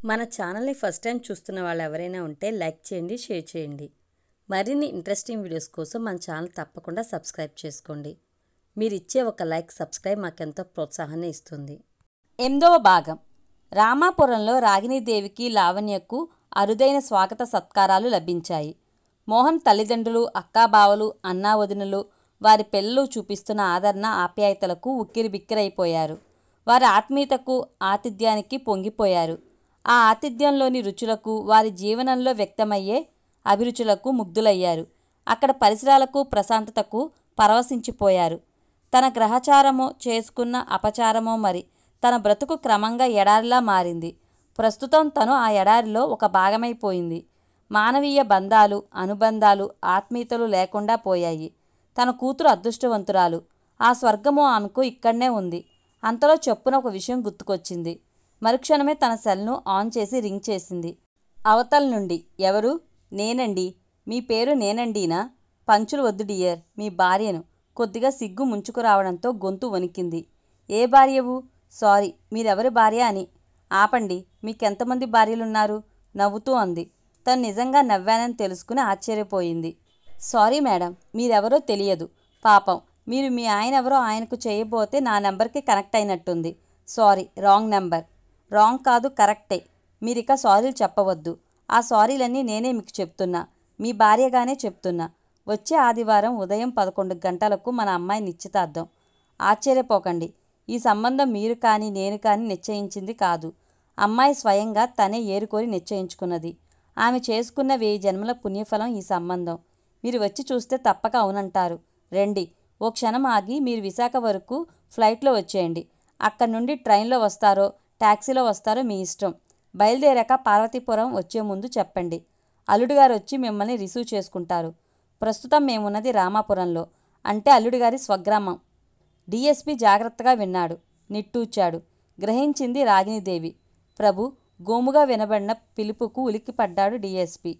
మన ఛానల్ని first time చూస్తున్న వాళ్ళు ఎవరైనా ఉంటే లైక్ చేయండి, షేర్ చేయండి. మరిన్ని ఇంట్రెస్టింగ్ వీడియోస్ కోసం మన ఛానల్ తప్పకుండా సబ్స్క్రైబ్ చేసుకోండి. మీరు ఇచ్చే ఒక లైక్, సబ్స్క్రైబ్ మాకెంతో ప్రోత్సాహాన్ని ఇస్తుంది. 8వ భాగం. రామాపురంలో రాగిణీదేవికి, లావణ్యకు అరుదైన స్వాగత సత్కారాలు లభించాయి. మోహన్ తల్లిదండ్రులు, అక్కాబావలు, అన్నా వదినలు, వారి పిల్లలు చూపిస్తున్న ఆదరణ, ఆప్యాయతలకు ఉక్కిరిబిక్కిరైపోయారు. వారి ఆత్మీయతకు, ఆతిథ్యానికి పొంగిపోయారు. ఆ ఆతిథ్యంలోని రుచులకు, వారి జీవనంలో వ్యక్తమయ్యే అభిరుచులకు ముగ్ధులయ్యారు. అక్కడ పరిసరాలకు, ప్రశాంతతకు పరవశించిపోయారు. తన గ్రహచారమో, చేసుకున్న అపచారమో మరి తన బ్రతుకు క్రమంగా ఎడారిలా మారింది. ప్రస్తుతం తను ఆ ఎడారిలో ఒక భాగమైపోయింది. మానవీయ బంధాలు, అనుబంధాలు, ఆత్మీయతలు లేకుండా పోయాయి. తన కూతురు అదృష్టవంతురాలు. ఆ స్వర్గము ఆమెకు ఇక్కడనే ఉంది. అంతలో చొప్పున ఒక విషయం గుర్తుకొచ్చింది. మరుక్షణమే తన సెల్ను ఆన్ చేసి రింగ్ చేసింది. అవతల నుండి, ఎవరు? నేనండి. మీ పేరు నేనండీనా? పంచులు వద్దు డియర్, మీ భార్యను. కొద్దిగా సిగ్గు ముంచుకు రావడంతో గొంతు వణికింది. ఏ భార్యవు? సారీ, మీరెవరి భార్య అని. ఆపండి, మీకెంతమంది భార్యలున్నారు? నవ్వుతూ అంది. తను నిజంగా నవ్వానని తెలుసుకుని ఆశ్చర్యపోయింది. సారీ మేడం, మీరెవరో తెలియదు. పాపం, మీరు మీ ఆయన ఎవరో ఆయనకు చేయబోతే నా నెంబర్కి కనెక్ట్ అయినట్టుంది. Sorry, wrong number. రాంగ్ కాదు, కరెక్టే. మీరిక సారీలు చెప్పవద్దు. ఆ సారీలన్నీ నేనే మీకు చెప్తున్నా. మీ భార్యగానే చెప్తున్నా. వచ్చే ఆదివారం ఉదయం 11 గంటలకు మన అమ్మాయి నిశ్చితార్థం. ఆశ్చర్యపోకండి. ఈ సంబంధం మీరు కానీ నేను కానీ నిశ్చయించింది కాదు. అమ్మాయి స్వయంగా తనే ఏరుకోరి నిశ్చయించుకున్నది. ఆమె చేసుకున్న 1000 జన్మల పుణ్యఫలం ఈ సంబంధం. మీరు వచ్చి చూస్తే తప్పక అవునంటారు. రండి. ఓ క్షణం ఆగి మీరు విశాఖ వరకు ఫ్లైట్లో వచ్చేయండి. అక్కడి నుండి ట్రైన్లో వస్తారో, ట్యాక్సీలో వస్తారో మీ ఇష్టం. బయలుదేరాక పార్వతీపురం వచ్చే ముందు చెప్పండి. అల్లుడుగారు వచ్చి మిమ్మల్ని రిసీవ్ చేసుకుంటారు. ప్రస్తుతం మేమున్నది రామాపురంలో, అంటే అల్లుడిగారి స్వగ్రామం. డిఎస్పి జాగ్రత్తగా విన్నాడు. నిట్టూర్చాడు. గ్రహించింది రాగిణీదేవి. ప్రభు, గోముగా వినబడిన పిలుపుకు ఉలిక్కిపడ్డాడు డిఎస్పి.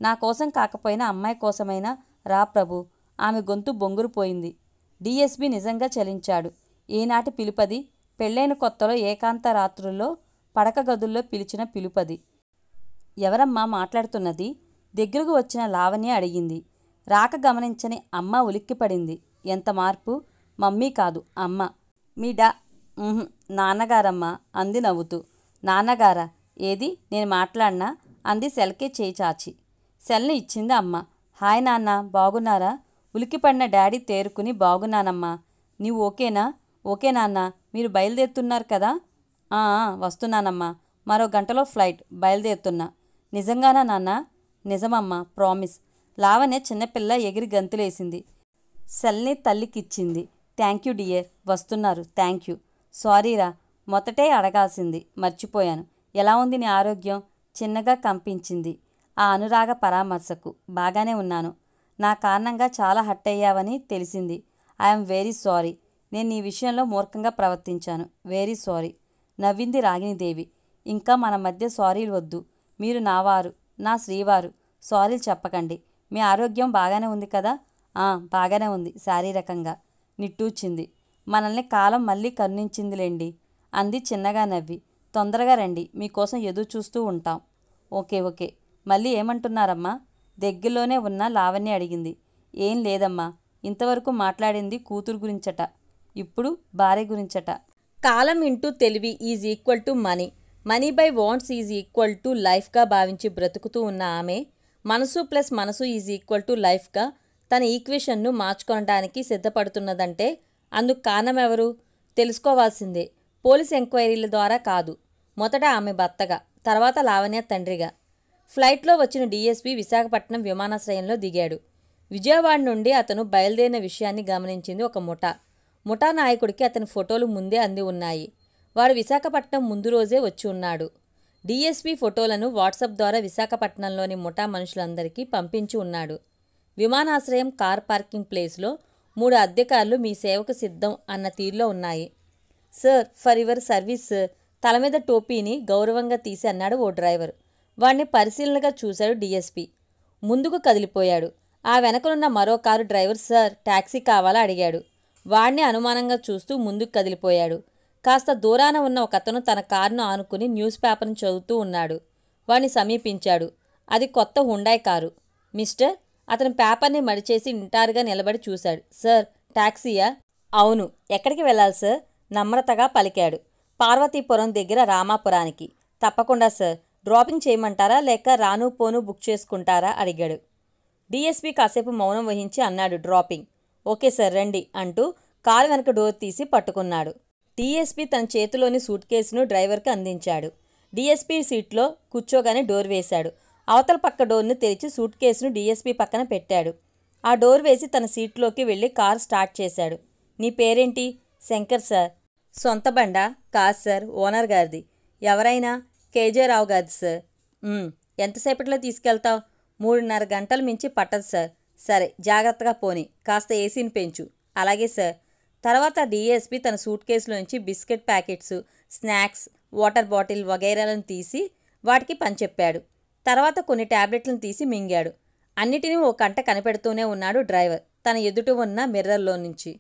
నా కోసం కాకపోయినా అమ్మాయి కోసమైనా రా ప్రభు. ఆమె గొంతు బొంగురుపోయింది. డిఎస్పి నిజంగా చలించాడు. ఈనాటి పిలుపది. పెళ్ళైన కొత్తలో ఏకాంత రాత్రుల్లో పడక గదుల్లో పిలిచిన పిలుపది. ఎవరమ్మా మాట్లాడుతున్నది? దగ్గరకు వచ్చిన లావణ్య అడిగింది. రాక గమనించని అమ్మ ఉలిక్కిపడింది. ఎంత మార్పు! మమ్మీ కాదు, అమ్మ. మీ నాన్నగారమ్మా అంది నవ్వుతూ. నాన్నగారా? ఏది, నేను మాట్లాడినా అంది సెల్కే చేయి చాచి. సెల్ని ఇచ్చింది అమ్మ. హాయ్ నాన్న, బాగున్నారా? ఉలిక్కిపడిన డాడీ తేరుకుని బాగున్నానమ్మా. నీవు ఓకేనా? ఓకే నాన్న. మీరు బయలుదేరుతున్నారు కదా? వస్తున్నానమ్మా. మరో గంటలో ఫ్లైట్, బయలుదేరుతున్నా. నిజంగానా నాన్న? నిజమమ్మా, ప్రామిస్. లావణ్య చిన్నపిల్ల ఎగిరి గంతులేసింది. సెల్ని తల్లికిచ్చింది. Thank you dear. వస్తున్నారు. Thank you. సారీరా, మొదటే అడగాల్సింది, మర్చిపోయాను. ఎలా ఉంది నీ ఆరోగ్యం? చిన్నగా కంపించింది ఆ అనురాగ పరామర్శకు. బాగానే ఉన్నాను. నా కారణంగా చాలా హర్ట్ అయ్యావని తెలిసింది. I'm very sorry. నేను ఈ విషయంలో మూర్ఖంగా ప్రవర్తించాను. Very sorry. నవ్వింది రాగిణీదేవి. ఇంకా మన మధ్య సారీలు వద్దు. మీరు నావారు, నా శ్రీవారు. సారీలు చెప్పకండి. మీ ఆరోగ్యం బాగానే ఉంది కదా? బాగానే ఉంది శారీరకంగా. నిట్టూర్చింది. మనల్ని కాలం మళ్ళీ కరుణించిందిలేండి అంది చిన్నగా నవ్వి. తొందరగా రండి, మీకోసం ఎదురు చూస్తూ ఉంటాం. Okay okay. మళ్ళీ ఏమంటున్నారమ్మా? దగ్గరలోనే ఉన్న లావణ్య అడిగింది. ఏం లేదమ్మా. ఇంతవరకు మాట్లాడింది కూతురు గురించట. ఇప్పుడు భార్య గురించట. కాలం ఇంటూ తెలివి is equal to money. Money by wants is equal to లైఫ్గా భావించి బ్రతుకుతూ ఉన్న ఆమె మనసు ప్లస్ మనసు ఈజ్ ఈక్వల్ టు లైఫ్గా తన ఈక్వేషన్ను మార్చుకోవడానికి సిద్ధపడుతున్నదంటే అందుకు కారణం ఎవరు? తెలుసుకోవాల్సిందే. పోలీస్ ఎంక్వైరీల ద్వారా కాదు. మొదట ఆమె భర్తగా, తర్వాత లావణ్య తండ్రిగా. ఫ్లైట్లో వచ్చిన డిఎస్పి విశాఖపట్నం విమానాశ్రయంలో దిగాడు. విజయవాడ నుండి అతను బయలుదేరిన విషయాన్ని గమనించింది ఒక ముఠా నాయకుడికి అతని ఫోటోలు ముందే అంది ఉన్నాయి. వాడు విశాఖపట్నం ముందు రోజే వచ్చి ఉన్నాడు. డిఎస్పి ఫోటోలను వాట్సాప్ ద్వారా విశాఖపట్నంలోని ముఠా మనుషులందరికీ పంపించి ఉన్నాడు. విమానాశ్రయం కార్ పార్కింగ్ ప్లేస్లో 3 అద్దె కార్లు మీ సేవకు సిద్ధం అన్న తీరులో ఉన్నాయి. Sir, for your service sir. తల మీద టోపీని గౌరవంగా తీసి అన్నాడు ఓ డ్రైవర్. వాడిని పరిశీలనగా చూశాడు డిఎస్పి. ముందుకు కదిలిపోయాడు. ఆ వెనకనున్న మరో కారు డ్రైవర్ సార్ టాక్సీ కావాలా అడిగాడు. వాడిని అనుమానంగా చూస్తూ ముందుకు కదిలిపోయాడు. కాస్త దూరాన ఉన్న ఒకతను తన కారును ఆనుకుని న్యూస్ పేపర్ను చదువుతూ ఉన్నాడు. వాణ్ణి సమీపించాడు. అది కొత్త హుండాయ్ కారు. మిస్టర్, అతని పేపర్ని మడిచేసి నిటారుగా నిలబడి చూశాడు. సార్, టాక్సీయా? అవును. ఎక్కడికి వెళ్ళాలి సార్? నమ్రతగా పలికాడు. పార్వతీపురం దగ్గర రామాపురానికి. తప్పకుండా సార్. డ్రాపింగ్ చేయమంటారా లేక రాను పోను బుక్ చేసుకుంటారా అడిగాడు. డీఎస్పీ కాసేపు మౌనం వహించి అన్నాడు, డ్రాపింగ్. ఓకే సార్, రండి అంటూ కారు వెనక డోర్ తీసి పట్టుకున్నాడు. డీఎస్పీ తన చేతిలోని సూట్ కేసును డ్రైవర్కి అందించాడు. డీఎస్పీ సీట్లో కూర్చోగానే డోర్ వేశాడు. అవతల పక్క డోర్ను తెరిచి సూట్ కేసును డీఎస్పీ పక్కన పెట్టాడు. ఆ డోర్ వేసి తన సీట్లోకి వెళ్ళి కారు స్టార్ట్ చేశాడు. నీ పేరేంటి? శంకర్ సార్. సొంత బండా? కాదు సార్, ఓనర్ గారిది. ఎవరైనా? కేజే రావు గారిది సార్. ఎంతసేపట్లో తీసుకెళ్తావు? 3:30 గంటలు మించి పట్టదు సార్. సరే, జాగ్రత్తగా పోని. కాస్త ఏసీని పెంచు. అలాగే సార్. తర్వాత డీఎస్పీ తన సూట్ కేసులోంచి biscuit packets, snacks, water bottle వగైరాలను తీసి వాటికి పనిచెప్పాడు. తర్వాత కొన్ని టాబ్లెట్లను తీసి మింగాడు. అన్నిటినీ ఓ కంట కనిపెడుతూనే ఉన్నాడు డ్రైవర్ తన ఎదుట ఉన్న మిర్రర్లో నుంచి.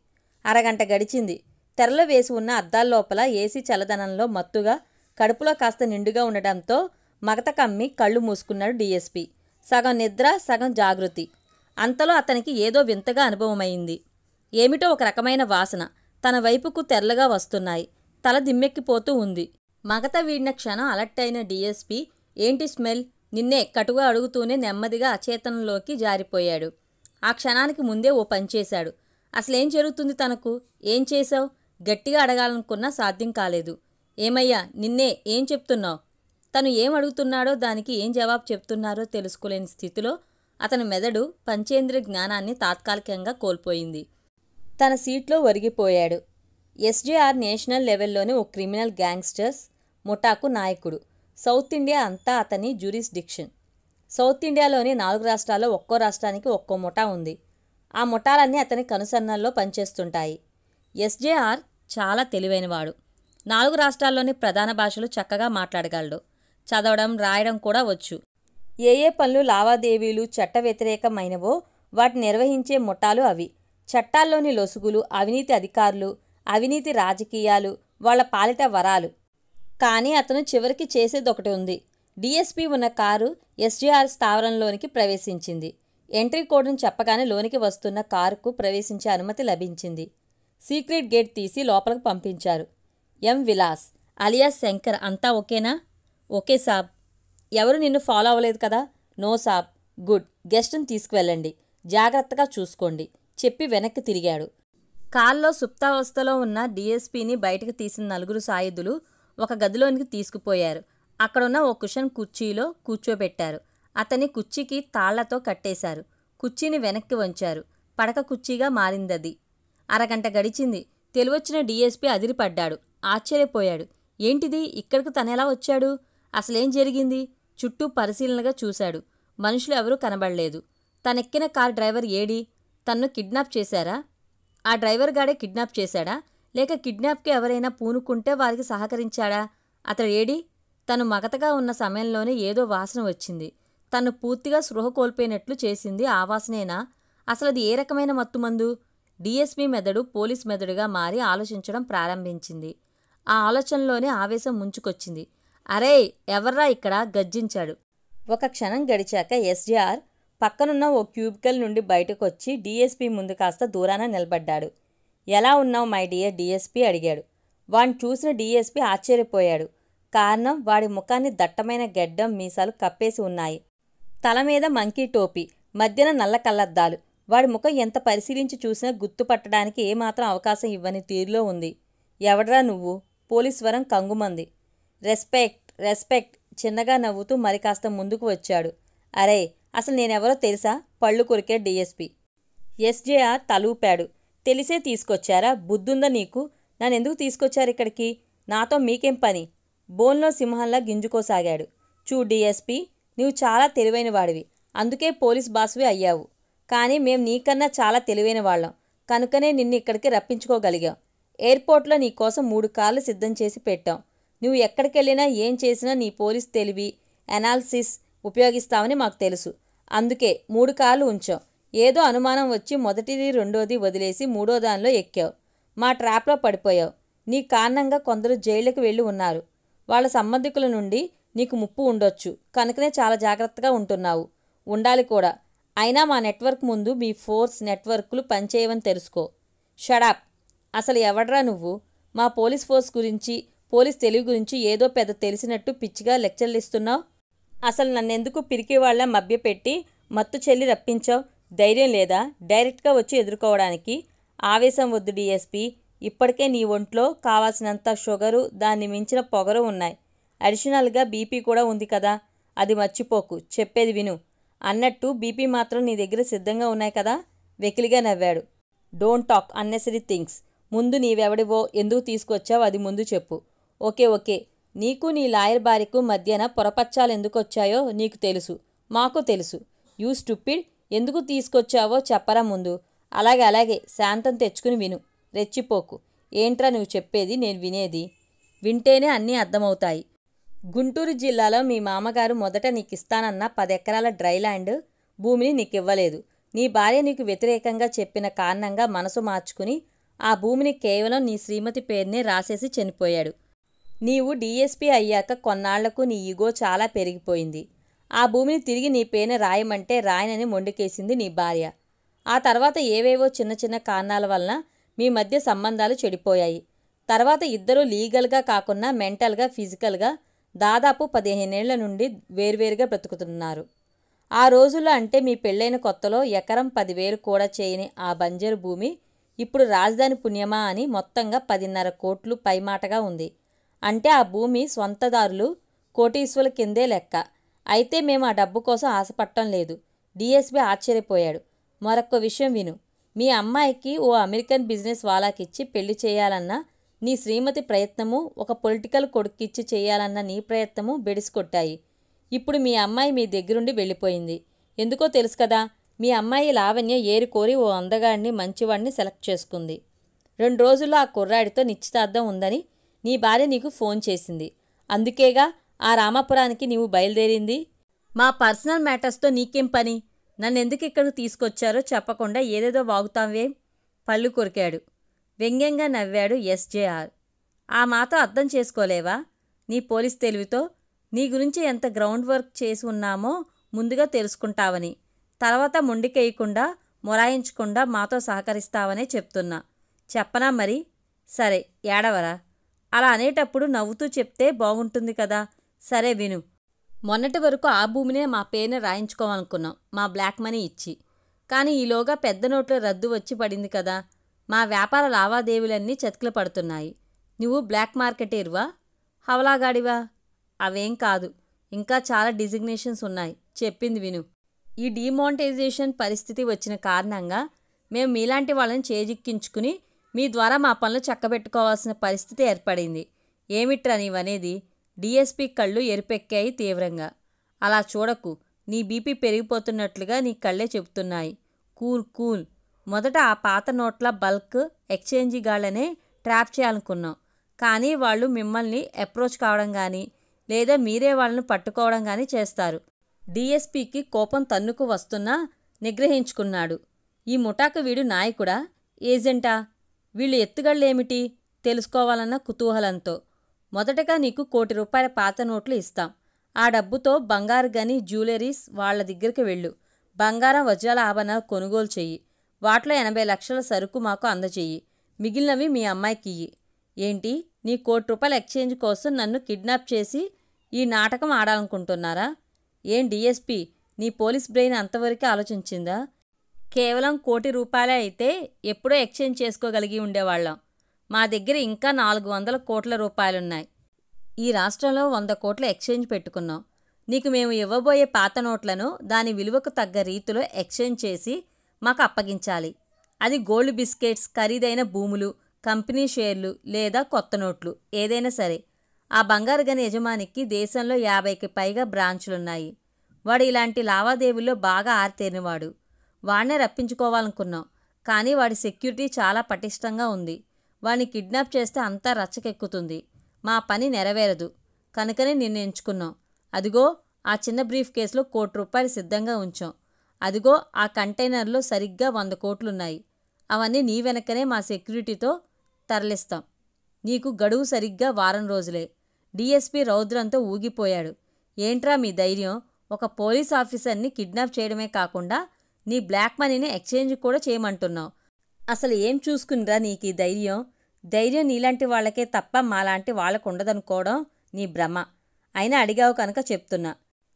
అరగంట గడిచింది. తెరలో వేసి ఉన్న అద్దాల లోపల ఏసీ చల్లదనంలో మత్తుగా, కడుపులో కాస్త నిండుగా ఉండడంతో మగత కమ్మి కళ్ళు మూసుకున్నాడు డీఎస్పీ. సగం నిద్ర, సగం జాగృతి. అంతలో అతనికి ఏదో వింతగా అనుభవమైంది. ఏమిటో ఒక రకమైన వాసన తన వైపుకు తెరలుగా వస్తున్నాయి. తల దిమ్మెక్కిపోతూ ఉంది. మగత వీడిన క్షణం అలర్ట్ అయిన డీఎస్పీ, ఏంటి స్మెల్? నిన్నే కటుగా అడుగుతూనే నెమ్మదిగా అచేతనంలోకి జారిపోయాడు. ఆ క్షణానికి ముందే ఓ పనిచేశాడు. అసలేం జరుగుతుంది తనకు? ఏం చేశావు? గట్టిగా అడగాలనుకున్నా సాధ్యం కాలేదు. ఏమయ్యా, నిన్నే ఏం చెప్తున్నావు? తను ఏం అడుగుతున్నాడో దానికి ఏం జవాబు చెప్తున్నారో తెలుసుకోలేని స్థితిలో అతని మెదడు పంచేంద్రియ జ్ఞానాన్ని తాత్కాలికంగా కోల్పోయింది. తన సీట్లో ఒరిగిపోయాడు. ఎస్జేఆర్ నేషనల్ లెవెల్లోని ఓ క్రిమినల్ గ్యాంగ్స్టర్స్ ముఠాకు నాయకుడు. సౌత్ ఇండియా అంతా అతని జ్యూరిస్డిక్షన్. సౌత్ ఇండియాలోని 4 రాష్ట్రాల్లో ఒక్కో రాష్ట్రానికి ఒక్కో ముఠా ఉంది. ఆ ముఠాలన్నీ అతని కనుసన్నల్లో పనిచేస్తుంటాయి. ఎస్జేఆర్ చాలా తెలివైనవాడు. 4 రాష్ట్రాల్లోని ప్రధాన భాషలు చక్కగా మాట్లాడగలడు. చదవడం, రాయడం కూడా వచ్చు. ఏ పనులు, లావాదేవీలు చట్ట వ్యతిరేకమైనవో వాటిని నిర్వహించే ముఠాలు అవి. చట్టాల్లోని లొసుగులు, అవినీతి అధికారులు, అవినీతి రాజకీయాలు వాళ్ళ పాలిట వరాలు. కానీ అతను చివరికి చేసేదొకటి ఉంది. డీఎస్పీ ఉన్న కారు ఎస్జేఆర్ స్థావరంలోనికి ప్రవేశించింది. ఎంట్రీ కోడ్ను చెప్పగానే లోనికి వస్తున్న కారుకు ప్రవేశించే అనుమతి లభించింది. సీక్రెట్ గేట్ తీసి లోపలికి పంపించారు. ఎం విలాస్ అలియాస్ శంకర్. అంతా ఓకేనా? ఓకే సాబ్. ఎవరు నిన్ను ఫాలో అవ్వలేదు కదా? నో సాబ్. గుడ్. గెస్ట్ని తీసుకువెళ్ళండి. జాగ్రత్తగా చూసుకోండి చెప్పి వెనక్కి తిరిగాడు. కాల్లో సుప్తావస్థలో ఉన్న డీఎస్పీని బయటకు తీసిన 4 సాయుధులు ఒక గదిలోనికి తీసుకుపోయారు. అక్కడున్న ఓ కుషన్ కుర్చీలో కూర్చోబెట్టారు. అతన్ని కుర్చీకి తాళ్లతో కట్టేశారు. కుర్చీని వెనక్కి వంచారు. పడక కుర్చీగా మారిందది. అరగంట గడిచింది. తెలివొచ్చిన డీఎస్పీ అదిరిపడ్డాడు. ఆశ్చర్యపోయాడు. ఏంటిది? ఇక్కడికి తనెలా వచ్చాడు? అసలేం జరిగింది? చుట్టూ పరిశీలనగా చూశాడు. మనుషులు ఎవరూ కనబడలేదు. తనెక్కిన కార్ డ్రైవర్ ఏడి? తన్ను కిడ్నాప్ చేశారా? ఆ డ్రైవర్ గాడే కిడ్నాప్ చేశాడా? లేక కిడ్నాప్కి ఎవరైనా పూనుకుంటే వారికి సహకరించాడా? అతడు ఏడి? తను మగతగా ఉన్న సమయంలోనే ఏదో వాసన వచ్చింది. తను పూర్తిగా స్పృహ కోల్పోయినట్లు చేసింది ఆ వాసనేనా? అసలు అది ఏ రకమైన మత్తుమందు? డీఎస్పీ మెదడు పోలీస్ మెదడుగా మారి ఆలోచించడం ప్రారంభించింది. ఆ ఆలోచనలోనే ఆవేశం ముంచుకొచ్చింది. అరే, ఎవర్రా ఇక్కడ? గర్జించాడు. ఒక క్షణం గడిచాక ఎస్జేఆర్ పక్కనున్న ఓ క్యూబికల్ నుండి బయటకొచ్చి డీఎస్పీ ముందు కాస్త దూరాన నిలబడ్డాడు. ఎలా ఉన్నావు మై డియర్ డీఎస్పీ అడిగాడు. వాణ్ణి చూసిన డీఎస్పీ ఆశ్చర్యపోయాడు. కారణం, వాడి ముఖాన్ని దట్టమైన గెడ్డం, మీసాలు కప్పేసి ఉన్నాయి. తల మీద మంకీ టోపీ, మధ్యన నల్ల కళ్లద్దాలు. వాడి ముఖం ఎంత పరిశీలించి చూసినా గుర్తుపట్టడానికి ఏమాత్రం అవకాశం ఇవ్వని తీరులో ఉంది. ఎవడ్రా నువ్వు? పోలీస్ స్వరం కంగుమంది. రెస్పెక్ట్ రెస్పెక్ట్ చిన్నగా నవ్వుతూ మరి కాస్త ముందుకు వచ్చాడు. అరే, అసలు నేనెవరో తెలుసా? పళ్ళు కొరికే డీఎస్పీ. ఎస్జేఆర్ తలూపాడు. తెలిసే తీసుకొచ్చారా? బుద్ధుందా నీకు? నన్నెందుకు తీసుకొచ్చారు ఇక్కడికి? నాతో మీకేం పని? బోన్లో సింహంలా గింజుకోసాగాడు. డీఎస్పీ, నీవు చాలా తెలివైన వాడివి. అందుకే పోలీస్ బాస్వి అయ్యావు. కానీ మేం నీకన్నా చాలా తెలివైన వాళ్ళం. కనుకనే నిన్ను ఇక్కడికి రప్పించుకోగలిగాం. ఎయిర్పోర్ట్లో నీకోసం 3 కార్లు సిద్ధం చేసి పెట్టాం. నువ్వు ఎక్కడికెళ్ళినా ఏం చేసినా నీ పోలీస్ తెలివి, అనాలిసిస్ ఉపయోగిస్తావని మాకు తెలుసు. అందుకే 3 కార్లు ఉంచాం. ఏదో అనుమానం వచ్చి మొదటిది, రెండోది వదిలేసి 3వ దానిలో ఎక్కావు. మా ట్రాప్లో పడిపోయావు. నీ కారణంగా కొందరు జైలుకి వెళ్ళి ఉన్నారు. వాళ్ళ సంబంధికుల నుండి నీకు ముప్పు ఉండొచ్చు. కనుకనే చాలా జాగ్రత్తగా ఉంటున్నావు. ఉండాలి కూడా. అయినా మా నెట్వర్క్ ముందు మీ ఫోర్స్ నెట్వర్క్లు పనిచేయవని తెలుసుకో. షడాప్. అసలు ఎవడ్రా నువ్వు? మా పోలీస్ ఫోర్స్ గురించి, పోలీస్ తెలివి గురించి ఏదో పెద్ద తెలిసినట్టు పిచ్చిగా లెక్చర్లు ఇస్తున్నావు. అసలు నన్నెందుకు పిరికివాళ్ల మభ్యపెట్టి మత్తు చెల్లి రప్పించావు? ధైర్యం లేదా డైరెక్ట్గా వచ్చి ఎదుర్కోవడానికి? ఆవేశం వద్దు డీఎస్పీ. ఇప్పటికే నీ ఒంట్లో కావాల్సినంత షుగరు, దాన్ని మించిన పొగరు ఉన్నాయి. అడిషనల్గా బీపీ కూడా ఉంది కదా. అది మర్చిపోకు. చెప్పేది విను. అన్నట్టు బీపీ మాత్రం నీ దగ్గర సిద్ధంగా ఉన్నాయి కదా. వెకిలిగా నవ్వాడు. Don't talk unnecessary things. ముందు నీవెవడివో, ఎందుకు తీసుకొచ్చావు అది ముందు చెప్పు. ఓకే. నీకు నీ లాయర్ భార్యకు మధ్యన పొరపచ్చాలు ఎందుకు వచ్చాయో నీకు తెలుసు, మాకు తెలుసు. You stupid. ఎందుకు తీసుకొచ్చావో చెప్పరా ముందు. అలాగే శాంతం తెచ్చుకుని విను. రెచ్చిపోకు. ఏంట్రా నువ్వు చెప్పేది, నేను వినేది? వింటేనే అన్నీ అర్థమవుతాయి. గుంటూరు జిల్లాలో మీ మామగారు మొదట నీకిస్తానన్న 10 ఎకరాల డ్రైల్యాండ్ భూమిని నీకివ్వలేదు. నీ భార్య నీకు వ్యతిరేకంగా చెప్పిన కారణంగా మనసు మార్చుకుని ఆ భూమిని కేవలం నీ శ్రీమతి పేరునే రాసేసి చనిపోయాడు. నీవు డీఎస్పీ అయ్యాక కొన్నాళ్లకు నీ ఈగో చాలా పెరిగిపోయింది. ఆ భూమిని తిరిగి నీ పేరున రాయమంటే రాయనని మొండికేసింది నీ భార్య. ఆ తర్వాత ఏవేవో చిన్న కారణాల వలన మీ మధ్య సంబంధాలు చెడిపోయాయి. తర్వాత ఇద్దరూ లీగల్గా కాకుండా మెంటల్గా, ఫిజికల్గా దాదాపు 15 ఏళ్ల నుండి వేర్వేరుగా బ్రతుకుతున్నారు. ఆ రోజుల్లో అంటే మీ పెళ్ళైన కొత్తలో ఎకరం 10,000 కూడా చేయని ఆ బంజరు భూమి ఇప్పుడు రాజధాని పుణ్యమా అని మొత్తంగా 10.5 కోట్లు పైమాటగా ఉంది. అంటే ఆ భూమి స్వంతదారులు కోటీశ్వరుల కిందే లెక్క. అయితే మేము ఆ డబ్బు కోసం ఆశపడటం లేదు. డీఎస్పీ ఆశ్చర్యపోయాడు. మరొక్క విషయం విను. మీ అమ్మాయికి ఓ అమెరికన్ బిజినెస్ వాలాకిచ్చి పెళ్లి చేయాలన్న నీ శ్రీమతి ప్రయత్నము, ఒక పొలిటికల్ కొడుక్కిచ్చి చేయాలన్న నీ ప్రయత్నము బెడిసికొట్టాయి. ఇప్పుడు మీ అమ్మాయి మీ దగ్గరుండి వెళ్ళిపోయింది. ఎందుకో తెలుసు కదా. మీ అమ్మాయి లావణ్య ఏరికోరి ఓ అందగాడిని, మంచివాడిని సెలెక్ట్ చేసుకుంది. 2 రోజుల్లో ఆ కుర్రాడితో నిశ్చితార్థం ఉందని నీ భార్య నీకు ఫోన్ చేసింది. అందుకేగా ఆ రామాపురానికి నీవు బయలుదేరింది. మా పర్సనల్ మ్యాటర్స్తో నీకేం పని? నన్నెందుకు ఇక్కడికి తీసుకొచ్చారో చెప్పకుండా ఏదేదో వాగుతావేం? పళ్ళు కొరికాడు. వ్యంగ్యంగా నవ్వాడు ఎస్జేఆర్. ఆ మాత్రం అర్థం చేసుకోలేవా? నీ పోలీస్ తెలివితో నీ గురించి ఎంత గ్రౌండ్ వర్క్ చేసి ఉన్నామో ముందుగా తెలుసుకుంటావని, తర్వాత మొండికేయకుండా, మొరాయించకుండా మాతో సహకరిస్తావనే చెప్తున్నా. చెప్పనా మరి? సరే, ఏడవరా. అలా అనేటప్పుడు నవ్వుతూ చెప్తే బాగుంటుంది కదా. సరే విను. మొన్నటి వరకు ఆ భూమినే మా పేరున రాయించుకోవాలనుకున్నాం, మా బ్లాక్ మనీ ఇచ్చి. కానీ ఈలోగా పెద్ద నోట్ల రద్దు వచ్చి పడింది కదా. మా వ్యాపార లావాదేవీలన్నీ చతికిల పడుతున్నాయి. నువ్వు బ్లాక్ మార్కెటేరువా, హవలాగాడివా? అవేం కాదు. ఇంకా చాలా డిజిగ్నేషన్స్ ఉన్నాయి. చెప్పింది విను. ఈ డిమానిటైజేషన్ పరిస్థితి వచ్చిన కారణంగా మేము మీలాంటి వాళ్ళని చేజిక్కించుకుని మీ ద్వారా మా పనులు చక్కబెట్టుకోవాల్సిన పరిస్థితి ఏర్పడింది. ఏమిట్రా నీవనేది? డీఎస్పీ కళ్ళు ఎరుపెక్కాయి తీవ్రంగా. అలా చూడకు. నీ బీపీ పెరిగిపోతున్నట్లుగా నీ కళ్ళే చెబుతున్నాయి. కూల్. మొదట ఆ పాత నోట్ల బల్క్ ఎక్స్చేంజిగాళ్లనే ట్రాప్ చేయాలనుకున్నాం. కానీ వాళ్ళు మిమ్మల్ని అప్రోచ్ కావడం కానీ, లేదా మీరే వాళ్ళను పట్టుకోవడం కానీ చేస్తారు. డీఎస్పీకి కోపం తన్నుకు వస్తున్నా నిగ్రహించుకున్నాడు. ఈ ముఠాకు వీడు నాయకుడా, ఏజెంటా? వీళ్ళు ఎత్తుగళ్ళేమిటి తెలుసుకోవాలన్న కుతూహలంతో. మొదటగా నీకు ₹1 కోటి పాత నోట్లు ఇస్తాం. ఆ డబ్బుతో బంగారు గని, జ్యువెలరీస్ వాళ్ల దగ్గరికి వెళ్ళు. బంగారం, వజ్రాల ఆభరణాలు కొనుగోలు చెయ్యి. వాటిలో 80 లక్షల సరుకు మాకు అందచెయ్యి. మిగిలినవి మీ అమ్మాయికి ఇయ్యి. ఏంటి, నీ ₹1 కోటి ఎక్స్చేంజ్ కోసం నన్ను కిడ్నాప్ చేసి ఈ నాటకం ఆడాలనుకుంటున్నారా? ఏం డీఎస్పీ, నీ పోలీస్ బ్రెయిన్ అంతవరకే ఆలోచించిందా? కేవలం ₹1 కోటి అయితే ఎప్పుడో ఎక్స్చేంజ్ చేసుకోగలిగి ఉండేవాళ్ళం. మా దగ్గర ఇంకా 400 కోట్ల రూపాయలున్నాయి. ఈ రాష్ట్రంలో 100 కోట్ల ఎక్స్చేంజ్ పెట్టుకున్నాం. నీకు మేము ఇవ్వబోయే పాత నోట్లను దాని విలువకు తగ్గ రీతిలో ఎక్స్చేంజ్ చేసి మాకు అప్పగించాలి. అది గోల్డ్ బిస్కెట్స్, ఖరీదైన భూములు, కంపెనీ షేర్లు లేదా కొత్త నోట్లు ఏదైనా సరే. ఆ బంగారు గని యజమానికి దేశంలో 50కి పైగా బ్రాంచులున్నాయి. వాడు ఇలాంటి లావాదేవీల్లో బాగా ఆరితేరినవాడు. వాడినే రప్పించుకోవాలనుకున్నాం. కానీ వాడి సెక్యూరిటీ చాలా పటిష్టంగా ఉంది. వాడిని కిడ్నాప్ చేస్తే అంతా రచ్చకెక్కుతుంది. మా పని నెరవేరదు. కనుకనే నిన్ను ఎంచుకున్నాం. అదిగో ఆ చిన్న బ్రీఫ్ కేసులో ₹1 కోటి సిద్ధంగా ఉంచాం. అదిగో ఆ కంటైనర్లో సరిగ్గా 100 కోట్లున్నాయి. అవన్నీ నీ వెనకనే మా సెక్యూరిటీతో తరలిస్తాం. నీకు గడువు సరిగ్గా వారం రోజులే. డీఎస్పీ రౌద్రంతో ఊగిపోయాడు. ఏంట్రా మీ ధైర్యం? ఒక పోలీస్ ఆఫీసర్ని కిడ్నాప్ చేయడమే కాకుండా నీ బ్లాక్ మనీని ఎక్స్చేంజ్ కూడా చేయమంటున్నావు. అసలు ఏం చూసుకునిరా నీకీ ధైర్యం? ధైర్యం నీలాంటి వాళ్ళకే తప్ప మాలాంటి వాళ్ళకు ఉండదనుకోవడం నీ భ్రమ. అయినా అడిగావు కనుక చెప్తున్నా.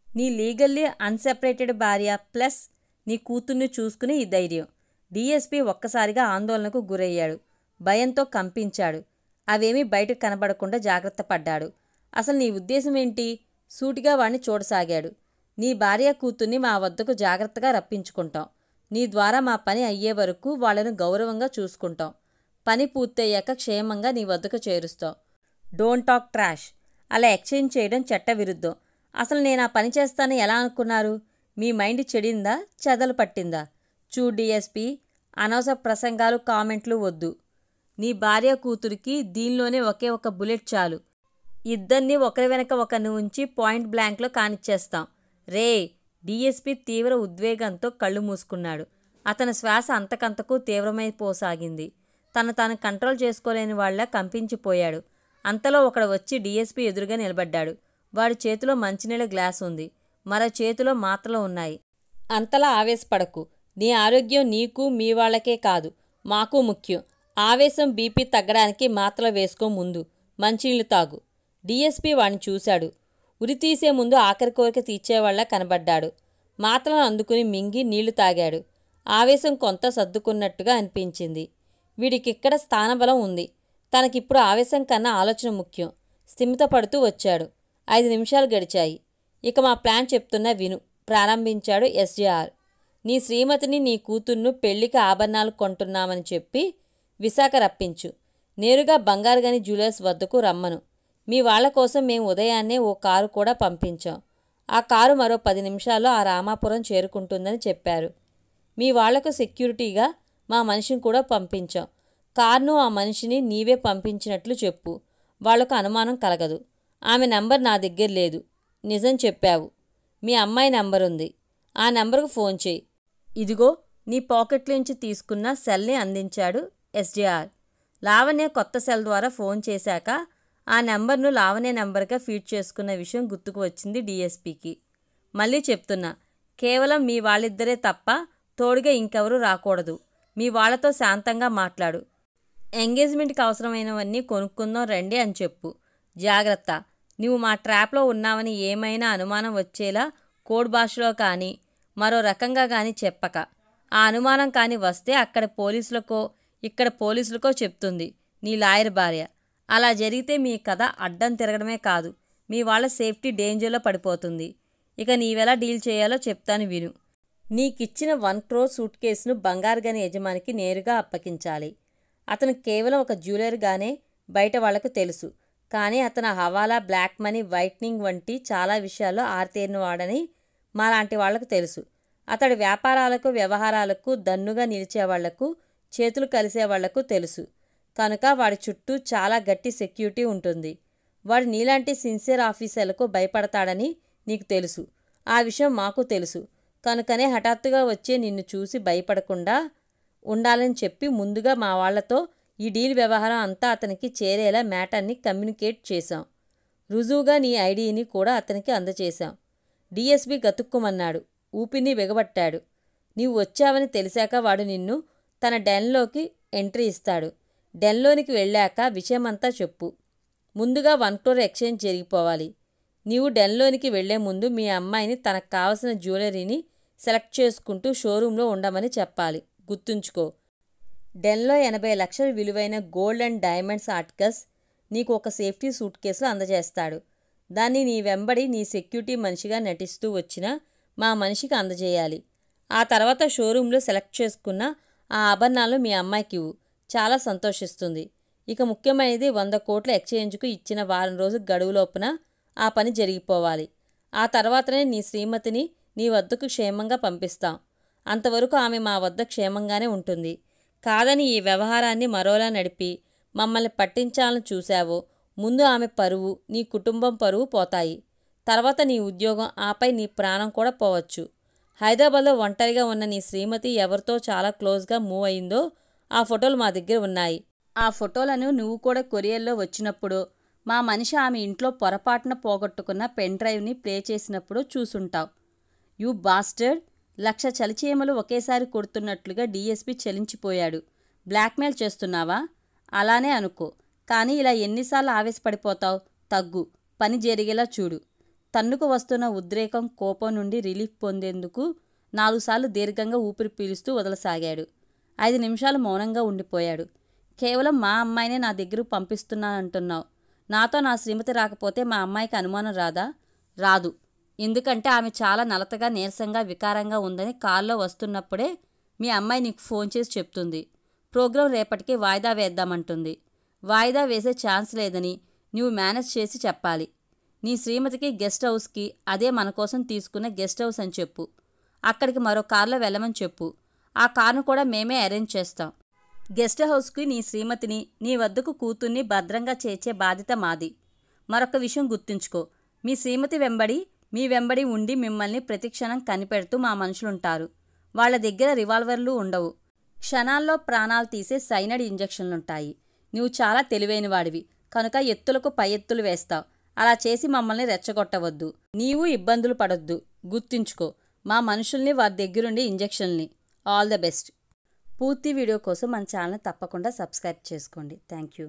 నీ లీగల్లీ అన్సెపరేటెడ్ భార్య ప్లస్ నీ కూతుర్ని చూసుకుని ఈ ధైర్యం. డీఎస్పీ ఒక్కసారిగా ఆందోళనకు గురయ్యాడు. భయంతో కంపించాడు. అవేమీ బయటకు కనబడకుండా జాగ్రత్త పడ్డాడు. అసలు నీ ఉద్దేశం ఏంటి? సూటిగా వాణ్ణి చూడసాగాడు. నీ భార్య కూతుర్ని మా వద్దకు జాగ్రత్తగా రప్పించుకుంటాం. నీ ద్వారా మా పని అయ్యే వరకు వాళ్ళను గౌరవంగా చూసుకుంటాం. పని పూర్తయ్యాక క్షేమంగా నీ వద్దకు చేరుస్తాం. Don't talk trash. అలా ఎక్స్చేంజ్ చేయడం చట్టవిరుద్ధం. అసలు నేను ఆ పని చేస్తానని ఎలా అనుకున్నారు? మీ మైండ్ చెడిందా, చెదలు పట్టిందా? చూడు డీఎస్పీ, అనవసర ప్రసంగాలు కామెంట్లు వద్దు. నీ భార్య కూతురికి దీనిలోనే ఒకే ఒక బుల్లెట్ చాలు. ఇద్దరిని ఒకరి వెనక ఒకరిని ఉంచి పాయింట్ బ్లాంక్లో కానిచ్చేస్తాం. రే! డీఎస్పీ తీవ్ర ఉద్వేగంతో కళ్ళు మూసుకున్నాడు. అతని శ్వాస అంతకంతకు తీవ్రమైపోసాగింది. తాను కంట్రోల్ చేసుకోలేని వాళ్ళ కంపించిపోయాడు. అంతలో ఒకడు వచ్చి డీఎస్పీ ఎదురుగా నిలబడ్డాడు. వాడి చేతిలో మంచినీళ్ళ గ్లాసు ఉంది. మరో చేతిలో మాత్రలు ఉన్నాయి. అంతలా ఆవేశపడకు. నీ ఆరోగ్యం నీకు మీ వాళ్లకే కాదు, మాకు ముఖ్యం. ఆవేశం బీపీ తగ్గడానికి మాత్రలు వేసుకో. ముందు మంచినీళ్ళు తాగు. డీఎస్పీ వాడిని చూశాడు. ఉరితీసే ముందు ఆఖరి కోరిక తీర్చేవాళ్లా కనబడ్డాడు. మాత్రలను అందుకుని మింగి నీళ్లు తాగాడు. ఆవేశం కొంత సర్దుకున్నట్టుగా అనిపించింది. వీడికిక్కడ స్థానబలం ఉంది. తనకిప్పుడు ఆవేశం కన్నా ఆలోచన ముఖ్యం. స్థిమితపడుతూ వచ్చాడు. 5 నిమిషాలు గడిచాయి. ఇక మా ప్లాన్ చెప్తున్నా విను, ప్రారంభించాడు ఎస్జేఆర్. నీ శ్రీమతిని, నీ కూతుర్ను పెళ్లికి ఆభరణాలు కొంటున్నామని చెప్పి విశాఖ రప్పించు. నేరుగా బంగారుగని జ్యువెలర్స్ వద్దకు రమ్మను. మీ వాళ్ల కోసం మేము ఉదయాన్నే ఓ కారు కూడా పంపించాం. ఆ కారు మరో 10 నిమిషాల్లో ఆ రామాపురం చేరుకుంటుందని చెప్పారు. మీ వాళ్లకు సెక్యూరిటీగా మా మనిషిని కూడా పంపించాం. కారును, ఆ మనిషిని నీవే పంపించినట్లు చెప్పు. వాళ్లకు అనుమానం కలగదు. ఆమె నంబర్ నా దగ్గర లేదు. నిజం చెప్పావు. మీ అమ్మాయి నంబరుంది. ఆ నంబరుకు ఫోన్ చేయి. ఇదిగో నీ పాకెట్లోంచి తీసుకున్న సెల్ని అందించాడు ఎస్జేఆర్. లావణ్య కొత్త సెల్ ద్వారా ఫోన్ చేశాక ఆ నెంబర్ను లావణ్య నెంబర్గా ఫీడ్ చేసుకున్న విషయం గుర్తుకు వచ్చింది డీఎస్పీకి. మళ్ళీ చెప్తున్నా, కేవలం మీ వాళ్ళిద్దరే తప్ప తోడుగా ఇంకెవరూ రాకూడదు. మీ వాళ్లతో శాంతంగా మాట్లాడు. ఎంగేజ్మెంట్కి అవసరమైనవన్నీ కొనుక్కుందాం రండి అని చెప్పు. జాగ్రత్త, నువ్వు మా ట్రాప్లో ఉన్నావని ఏమైనా అనుమానం వచ్చేలా కోడ్ భాషలో కానీ మరో రకంగా కానీ చెప్పక. ఆ అనుమానం కానీ వస్తే అక్కడ పోలీసులకో ఇక్కడ పోలీసులకో చెప్తుంది నీ లాయర్ భార్య. అలా జరిగితే మీ కథ అడ్డం తిరగడమే కాదు, మీ వాళ్ళ సేఫ్టీ డేంజర్లో పడిపోతుంది. ఇక నీవెలా డీల్ చేయాలో చెప్తాను విను. నీకిచ్చిన 1 crore సూట్ కేసును బంగారు గని యజమానికి నేరుగా అప్పగించాలి. అతను కేవలం ఒక జ్యువెలర్గానే బయట వాళ్లకు తెలుసు. కానీ అతను హవాలా, బ్లాక్ మనీ, వైట్నింగ్ వంటి చాలా విషయాల్లో ఆరితేరినవాడని మాలాంటి వాళ్లకు తెలుసు. అతడి వ్యాపారాలకు, వ్యవహారాలకు దన్నుగా నిలిచేవాళ్లకు, చేతులు కలిసేవాళ్లకు తెలుసు. కనుక వాడి చుట్టూ చాలా గట్టి సెక్యూరిటీ ఉంటుంది. వాడు నీలాంటి సిన్సియర్ ఆఫీసర్లకు భయపడతాడని నీకు తెలుసు. ఆ విషయం మాకు తెలుసు. కనుకనే హఠాత్తుగా వచ్చే నిన్ను చూసి భయపడకుండా ఉండాలని చెప్పి ముందుగా మా వాళ్లతో ఈ డీల్ వ్యవహారం అంతా అతనికి చేరేలా మ్యాటర్ని కమ్యూనికేట్ చేశాం. రుజువుగా నీ ఐడిని కూడా అతనికి అందచేశాం. డీఎస్పీ గతుక్కుమన్నాడు. ఊపిరిని బిగబట్టాడు. నీవు వచ్చావని తెలిసాక వాడు నిన్ను తన డెన్లోకి ఎంట్రీ ఇస్తాడు. డెన్లోనికి వెళ్ళాక విషయమంతా చెప్పు. ముందుగా 1 crore ఎక్స్చేంజ్ జరిగిపోవాలి. నీవు డెన్లోనికి వెళ్లే ముందు మీ అమ్మాయిని తనకు కావలసిన జ్యువెలరీని సెలెక్ట్ చేసుకుంటూ షోరూంలో ఉండమని చెప్పాలి. గుర్తుంచుకో, డెన్లో 80 లక్షలు విలువైన గోల్డ్ అండ్ డైమండ్స్ ఆర్టికల్స్ నీకు ఒక సేఫ్టీ సూట్ కేసులో అందజేస్తాడు. దాన్ని నీ వెంబడి నీ సెక్యూరిటీ మనిషిగా నటిస్తూ వచ్చిన మా మనిషికి అందజేయాలి. ఆ తర్వాత షోరూంలో సెలెక్ట్ చేసుకున్న ఆ ఆభరణాలు మీ అమ్మాయికి ఇవ్వు. చాలా సంతోషిస్తుంది. ఇక ముఖ్యమైనది 100 కోట్ల ఎక్స్చేంజ్కు ఇచ్చిన వారం రోజుల గడువులోపున ఆ పని జరిగిపోవాలి. ఆ తర్వాతనే నీ శ్రీమతిని నీ వద్దకు క్షేమంగా పంపిస్తాం. అంతవరకు ఆమె మా వద్ద క్షేమంగానే ఉంటుంది. కాదని ఈ వ్యవహారాన్ని మరోలా నడిపి మమ్మల్ని పట్టించాలని చూశావో ముందు ఆమె పరువు, నీ కుటుంబం పరువు పోతాయి. తర్వాత నీ ఉద్యోగం, ఆపై నీ ప్రాణం కూడా పోవచ్చు. హైదరాబాద్లో ఒంటరిగా ఉన్న నీ శ్రీమతి ఎవరితో చాలా క్లోజ్గా మూవ్ అయిందో ఆ ఫోటోలు మా దగ్గర ఉన్నాయి. ఆ ఫోటోలను నువ్వు కూడా కొరియర్లో వచ్చినప్పుడు, మా మనిషి ఆమె ఇంట్లో పొరపాటున పోగొట్టుకున్న పెన్ డ్రైవ్ని ప్లే చేసినప్పుడు చూసుంటావు. You bastard. 1,00,000 చలిచీమలు ఒకేసారి కొడుతున్నట్లుగా డీఎస్పీ చలించిపోయాడు. బ్లాక్మెయిల్ చేస్తున్నావా? అలానే అనుకో. కానీ ఇలా ఎన్నిసార్లు ఆవేశపడిపోతావు? తగ్గు. పని జరిగేలా చూడు. తన్నుకు వస్తున్న ఉద్రేకం, కోపం నుండి రిలీఫ్ పొందేందుకు 4 సార్లు దీర్ఘంగా ఊపిరి పీలుస్తూ వదలసాగాడు. 5 నిమిషాలు మౌనంగా ఉండిపోయాడు. కేవలం మా అమ్మాయినే నా దగ్గరకు పంపిస్తున్నానంటున్నావు. నాతో నా శ్రీమతి రాకపోతే మా అమ్మాయికి అనుమానం రాదా? రాదు. ఎందుకంటే ఆమె చాలా నలతగా, నీరసంగా, వికారంగా ఉందని కారులో వస్తున్నప్పుడే మీ అమ్మాయి నీకు ఫోన్ చేసి చెప్తుంది. ప్రోగ్రాం రేపటికి వాయిదా వేద్దామంటుంది. వాయిదా వేసే ఛాన్స్ లేదని నువ్వు మేనేజ్ చేసి చెప్పాలి. నీ శ్రీమతికి గెస్ట్ హౌస్కి, అదే మన కోసం తీసుకున్న గెస్ట్ హౌస్ అని చెప్పు. అక్కడికి మరో కారులో వెళ్ళమని చెప్పు. ఆ కారును కూడా మేమే అరేంజ్ చేస్తాం. గెస్ట్ హౌస్కి నీ శ్రీమతిని, నీ వద్దకు కూతుర్ని భద్రంగా చేర్చే బాధ్యత మాది. మరొక విషయం గుర్తుంచుకో. మీ శ్రీమతి వెంబడి, మీ వెంబడి ఉండి మిమ్మల్ని ప్రతిక్షణం కనిపెడుతూ మా మనుషులుంటారు. వాళ్ళ దగ్గర రివాల్వర్లు ఉండవు. క్షణాల్లో ప్రాణాలు తీసే సైనైడ్ ఇంజెక్షన్లుంటాయి. నువ్వు చాలా తెలివైన వాడివి కనుక ఎత్తులకు పై ఎత్తులు వేస్తావు. అలా చేసి మమ్మల్ని రెచ్చగొట్టవద్దు. నీవు ఇబ్బందులు పడొద్దు. గుర్తుంచుకో. మా మనుషుల్ని, వారి దగ్గరుండి ఇంజెక్షన్ని. All the best. పూర్తి వీడియో కోసం మన ఛానల్ని తప్పకుండా సబ్స్క్రైబ్ చేసుకోండి. Thank you.